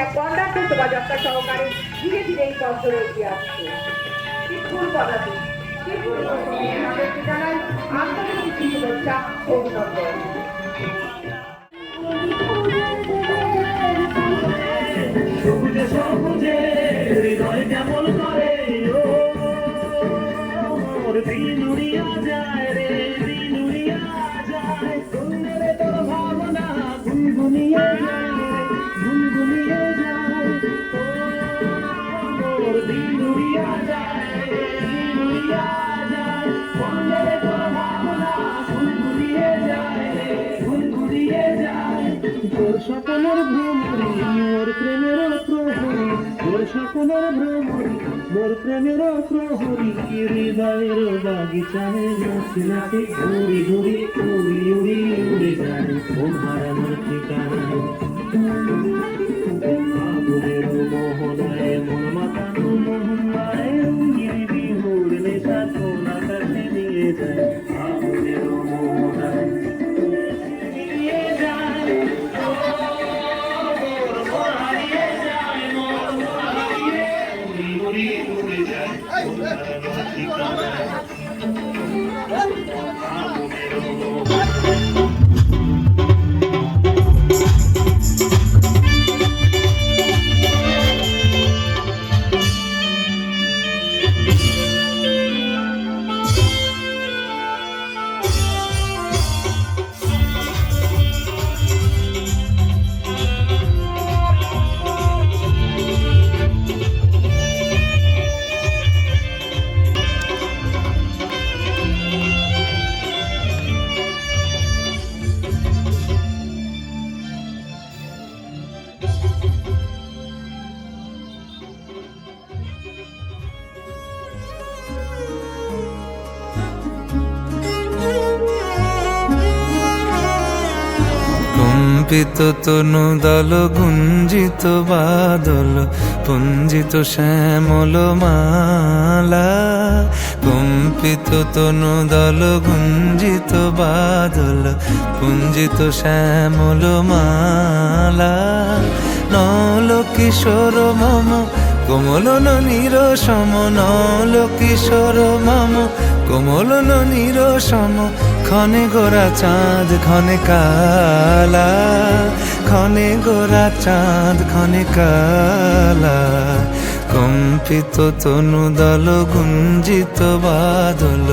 এক গন্ডার শোভাযাত্রা সহকারে ধীরে ধীরে এই পথ ধরে এগিয়ে আসছে। ফুল পদাতি জানাই আন্তরিক শুভেচ্ছা ও অভিনন্দন। সবুজে সবুজে হৃদয় কেমন করে দিন উড়িয়া যায় রে, দিন উড়িয়া যায়, সুন্দরে তোর ভাবনা গুনগুনিয়ে যায়, গুনগুনিয়ে যায়, দিন উড়িয়া যায়, দিন উড়িয়া যায়, সুন্দরে তোর ভাবনা গুনগুনিয়ে যায়, গুনগুনিয়ে যায়, তোর স্বপ্নের ভ্রমরে মোর প্রেমের প্রহরী, তোর স্বপ্নের ভ্রমরে মোর প্রেমের প্রহরী, হৃদয়ের বাগিচায় নাচি নাচি ঘুরি ঘুরি উড়ি উড়ি উড়ে যায় ও হারানোর ঠিকানায়, আগুনের মোহনায় মন মাতানো মোহনায় রঙিন বিহুর নেশা কোন আকাশে নিয়ে যায়, আগুনের মোহনায় নিয়ে যায়, উড়ে যায় ঠিকানায়। কম্পিত তনু দল গুঞ্জিত বাদল পুঞ্জিত শ্যামল মালা, কম্পিত তনু দল গুঞ্জিত বাদল পুঞ্জিত শ্যামল মালা, নল কিশোর মম কোমল নীর সম, নল কিশোর মম কোমল নীর সম, ক্ষণে গোরা চাঁদ ক্ষণে কালা, ক্ষণে গোরা চাঁদ ক্ষণে কালা, কম্পিত তনু দল গুঞ্জিত বাদল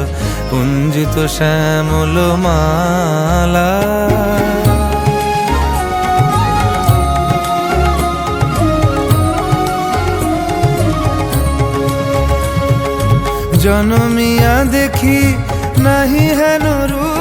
পুঞ্জিত শ্যামল মালা। জনমিয়া দেখি নাহি হেন রূপ,